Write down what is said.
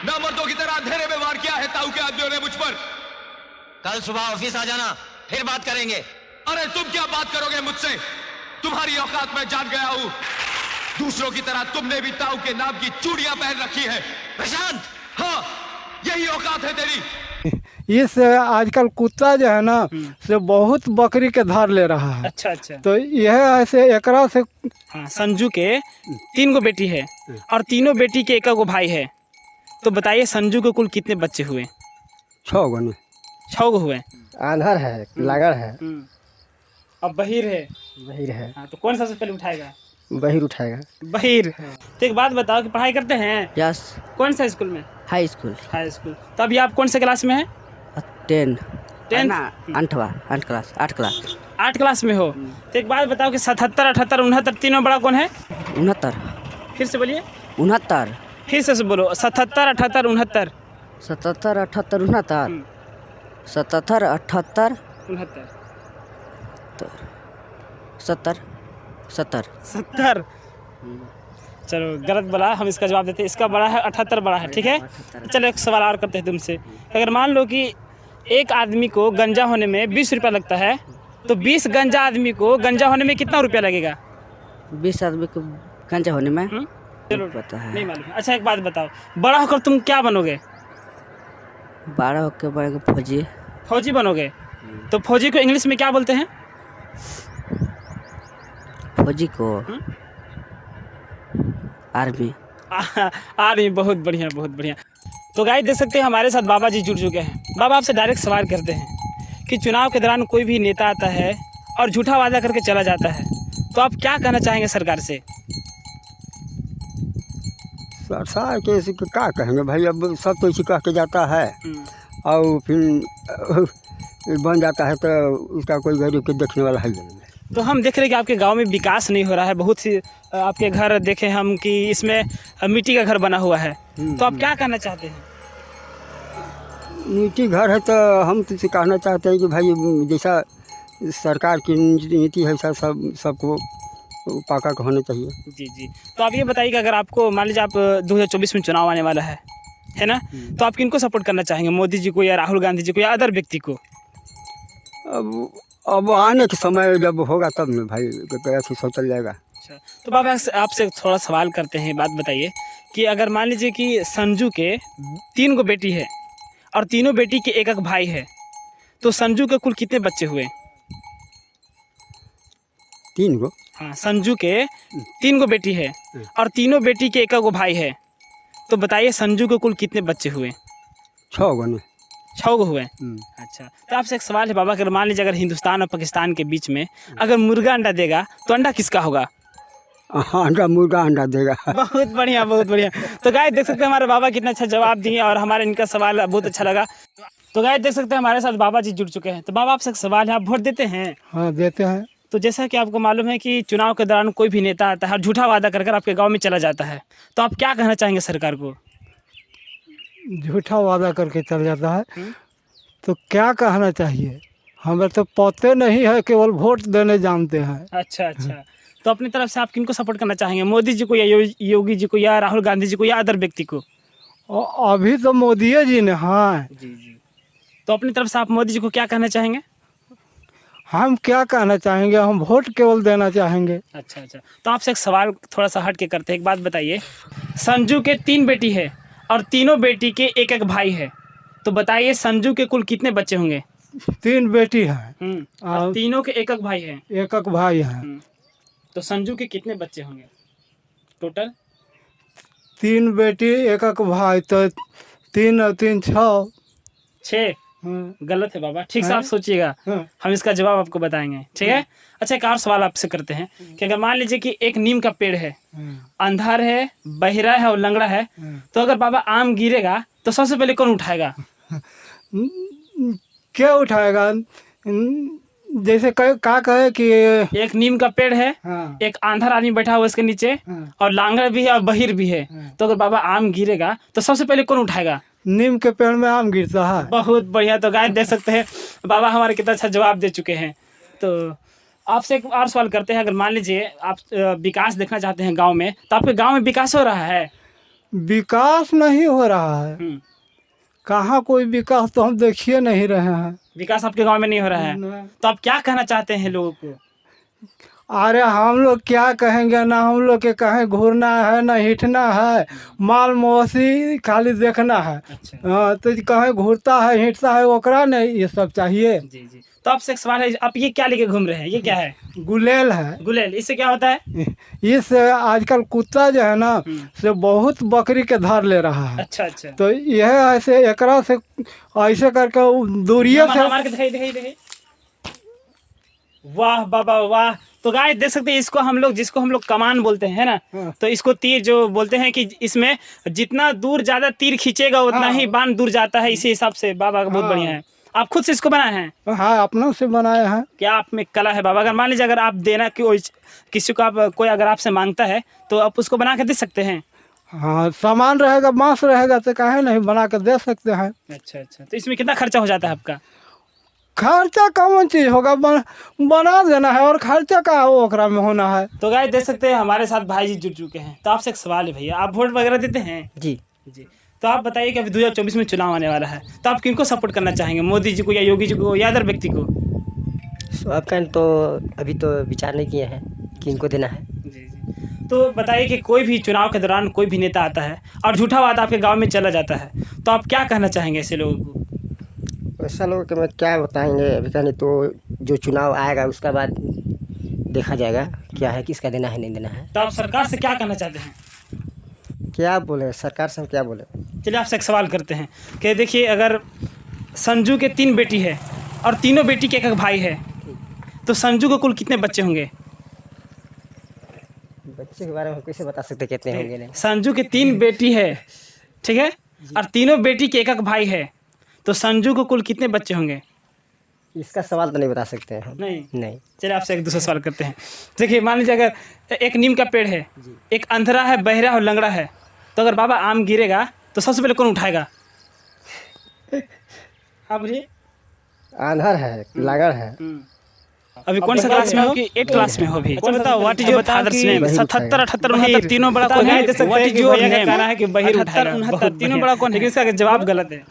नामर्दों की तरह अंधेरे में वार किया है ताऊ के आदमियों ने मुझ पर। कल सुबह ऑफिस आ जाना, फिर बात करेंगे। अरे तुम क्या बात करोगे मुझसे? तुम्हारी औकात मैं जान गया हूं। दूसरों की तरह तुमने भी ताऊ के नाम की चूड़ियां पहन रखी है। प्रशांत, हाँ, यही औकात है तेरी। इस आजकल कुत्ता जो है ना से बहुत बकरी के धार ले रहा है। अच्छा अच्छा। तो यह ऐसे एकरा से हाँ, संजू के 3 गो बेटी है और तीनों बेटी के 1 गो भाई है। तो बताइए संजू के कुल कितने बच्चे हुए? 6 गो ने 6 गो हुए। आंधर है, लागड़ है, अब बहिर है। बहिर है। हाँ, तो कौन सबसे पहले उठाएगा? बहिर उठाएगा। बहिर। तो एक बात बताओ कि पढ़ाई करते हैं? यस, कौन सा स्कूल में? High school. High school. तो अभी आप कौन से क्लास में हैं? 10 10th? 8 क्लास 8 क्लास 8 क्लास में हो। तो एक बात बताओ कि 77, 78, 69 तीनों बड़ा कौन है? 69 फिर से बोलिए। 69 फिर से बोलो। 77, 78, 69। 77 78 69 77 78 69 70 70 70। चलो गलत बोला, हम इसका जवाब देते हैं। इसका बड़ा है 78 बड़ा है, ठीक है। चलो एक सवाल और करते हैं तुमसे। अगर मान लो कि एक आदमी को गंजा होने में 20 रुपया लगता है, तो 20 गंजा आदमी को गंजा होने में कितना रुपया लगेगा? 20 आदमी को गंजा होने में चलो पता है, नहीं मालूम। अच्छा एक बात बताओ, बड़ा होकर तुम क्या बनोगे? 12 होकर बड़े फौजी। फौजी बनोगे। तो फौजी को इंग्लिश में क्या बोलते हैं? फौजी को आर्मी। आर्मी। बहुत बढ़िया, बहुत बढ़िया। तो गाइस देख सकते हैं हमारे साथ बाबा जी जुड़ चुके हैं। बाबा आपसे डायरेक्ट सवाल करते हैं कि चुनाव के दौरान कोई भी नेता आता है और झूठा वादा करके चला जाता है, तो आप क्या कहना चाहेंगे सरकार से? सरकार के क्या कहेंगे भाई, अब सब तो इसी कह के जाता है और फिर बन जाता है तो उसका कोई गरीब के देखने वाला है नहीं। तो हम देख रहे हैं कि आपके गांव में विकास नहीं हो रहा है। बहुत सी आपके घर देखे हम कि इसमें मिट्टी का घर बना हुआ है। तो आप क्या कहना चाहते हैं? नीति घर है तो हम तो कहना चाहते हैं कि भाई जैसा सरकार की नीति है ऐसा सबको पाका का होना चाहिए। जी जी। तो आप ये बताइए कि अगर आपको मान लीजिए आप 2024 में चुनाव आने वाला है ना, तो आप किनको सपोर्ट करना चाहेंगे? मोदी जी को या राहुल गांधी जी को या अदर व्यक्ति को? अब आने के समय जब होगा तब न भाई ऐसे सब चल जाएगा। अच्छा, तो बाबा आपसे थोड़ा सवाल करते हैं। बात बताइए कि अगर मान लीजिए कि संजू के 3 गो बेटी है और तीनों बेटी के 1 भाई है, तो संजू के कुल कितने बच्चे हुए? 3 गो। हाँ, संजू के 3 गो बेटी है और तीनों बेटी के 1 भाई है। तो बताइए संजू के कुल कितने बच्चे हुए? 6 गो ने 6 गो हुए। अच्छा, तो आपसे एक सवाल है बाबा, अगर मान लीजिए अगर हिंदुस्तान और पाकिस्तान के बीच में अगर मुर्गा अंडा देगा तो अंडा किसका होगा? अंडा मुर्गा अंडा देगा। बहुत बढ़िया, बहुत बढ़िया। तो गाइस देख सकते हैं हमारे बाबा कितना अच्छा जवाब दिए और हमारे इनका सवाल बहुत अच्छा लगा। तो गाइस देख सकते हैं हमारे साथ बाबा जी जुड़ चुके हैं। तो बाबा आपसे एक सवाल है, आप वोट देते हैं? हाँ देते हैं। तो जैसा कि आपको मालूम है कि चुनाव के दौरान कोई भी नेता आता है और झूठा वादा कर आपके गाँव में चला जाता है, तो आप क्या कहना चाहेंगे सरकार को? झूठा वादा करके चल जाता है तो क्या कहना चाहिए, हमें तो पते नहीं है, केवल वोट देने जानते हैं। अच्छा अच्छा। तो अपनी तरफ से आप किनको सपोर्ट करना चाहेंगे? मोदी जी को या योगी जी को या राहुल गांधी जी को या अदर व्यक्ति को? अभी तो मोदी जी ने। हाँ जी जी। तो अपनी तरफ से आप मोदी जी को क्या कहना चाहेंगे? हम क्या कहना चाहेंगे, हम वोट केवल देना चाहेंगे। अच्छा अच्छा। तो आपसे एक सवाल थोड़ा सा हट के करते हैं। एक बात बताइए, संजू के 3 बेटी है और तीनों बेटी के 1 भाई है, तो बताइए संजू के कुल कितने बच्चे होंगे? 3 बेटी है और तीनों के 1 भाई है। 1 भाई है। तो संजू के कितने बच्चे होंगे टोटल? 3 बेटी 1 भाई, तो 3 और 3 6। गलत है बाबा, ठीक से आप सोचिएगा, हम इसका जवाब आपको बताएंगे, ठीक है। अच्छा एक और सवाल आपसे करते हैं कि अगर मान लीजिए कि एक नीम का पेड़ है, अंधार है, बहिरा है और लंगड़ा है, तो अगर बाबा आम गिरेगा तो सबसे पहले कौन उठाएगा? क्या उठाएगा? जैसे का कहे कि एक नीम का पेड़ है, एक आंधर आदमी बैठा हुआ इसके नीचे और लांगड़ भी है और बहिर भी है, तो अगर बाबा आम गिरेगा तो सबसे पहले कौन उठाएगा? नीम के पेड़ में आम गिरता है। बहुत बढ़िया। तो गाइस देख सकते हैं बाबा हमारे कितना अच्छा जवाब दे चुके हैं। तो आपसे एक और सवाल करते हैं, अगर मान लीजिए आप विकास देखना चाहते हैं गांव में, तो आपके गांव में विकास हो रहा है? विकास नहीं हो रहा है। हम्म। कहाँ कोई विकास तो हम देखिए नहीं रहे हैं। विकास आपके गांव में नहीं हो रहा है, नहीं। तो आप क्या कहना चाहते हैं लोगों को? अरे हम लोग क्या कहेंगे, ना हम लोग के कहीं घूरना है ना हिटना है, माल मवेशी खाली देखना है। अच्छा। हाँ, तो कहीं घूरता है हिटता है ओकरा नहीं ये सब चाहिए। जी जी। तो आपसे एक सवाल है, आप ये क्या लेके घूम रहे हैं? ये क्या है? गुलेल है। गुलेल, इससे क्या होता है? इस आजकल कुत्ता जो है ना से बहुत बकरी के धर ले रहा है। अच्छा अच्छा। तो यह ऐसे एकरा से ऐसे करके दूरिये से मार के दिखाई दिखाई दिखाई। वाह बाबा वाह। तो गाइस देख सकते हैं, इसको हम लोग, जिसको हम लोग कमान बोलते हैं ना, तो इसको तीर जो बोलते हैं कि इसमें जितना दूर ज्यादा तीर खींचेगा उतना ही बाण दूर जाता है। इसी हिसाब से बाबा का बहुत बढ़िया है। आप खुद से इसको बनाए हैं? हाँ, अपनों से बनाए हैं। क्या आप में कला है बाबा? अगर मान लीजिए अगर आप देना कि किसी को आप कोई अगर आपसे मांगता है तो आप उसको बना के दे सकते हैं? हाँ, सामान रहेगा, बांस रहेगा तो काहे नहीं बना कर दे सकते हैं। अच्छा अच्छा। तो इसमें कितना खर्चा हो जाता है आपका? खर्चा कौन चीज होगा, बना देना है और खर्चा का ओकरा में होना है। तो गाइस देख सकते हैं हमारे साथ भाई जी जुड़ चुके हैं। तो आपसे एक सवाल है भैया, आप वोट वगैरह देते हैं? जी। जी। तो आप बताइए कि अभी 2024 में चुनाव आने वाला है, तो आप किनको सपोर्ट करना चाहेंगे? मोदी जी को या योगी जी को या अदर व्यक्ति को? आपका तो अभी तो विचार नहीं किए हैं कि इनको देना है। जी जी। तो बताइए कि कोई भी चुनाव के दौरान कोई भी नेता आता है और झूठा वादा आपके गांव में चला जाता है, तो आप क्या कहना चाहेंगे ऐसे लोगों को? ऐसा लोग के मैं क्या बताएंगे, अभी का नहीं तो जो चुनाव आएगा उसका बाद देखा जाएगा क्या है, किसका देना है नहीं देना है। तो आप सरकार से क्या कहना चाहते हैं? क्या बोले सरकार से, हम क्या बोले। चलिए आपसे एक सवाल करते हैं कि देखिए, अगर संजू के 3 बेटी है और तीनों बेटी के एक भाई है, तो संजू को कुल कितने बच्चे होंगे? बच्चे के बारे में हम कैसे बता सकते कितने होंगे नहीं। संजू की 3 बेटी है, ठीक है, और तीनों बेटी के एक भाई है, तो संजू को कुल कितने बच्चे होंगे? इसका सवाल तो नहीं बता सकते हैं हम। नहीं। चलिए आपसे एक दूसरा सवाल करते हैं। देखिए मान लीजिए अगर एक नीम का पेड़ है, एक अंधरा है, बहरा और लंगड़ा है, तो अगर बाबा आम गिरेगा तो सबसे पहले कौन उठाएगा? आप बोलिए। आंधर है, लागड़ है। अभी कौन सा क्लास में हो? 8 क्लास में हो अभी। अच्छा बताओ, what is your father's name? 77, 78, 69 तीनों बड़ा कौन है? What is your name? कहना है कि बहिर उठाएगा। तीनों बड़ा कौन है? लेकिन इसका जवाब गलत है।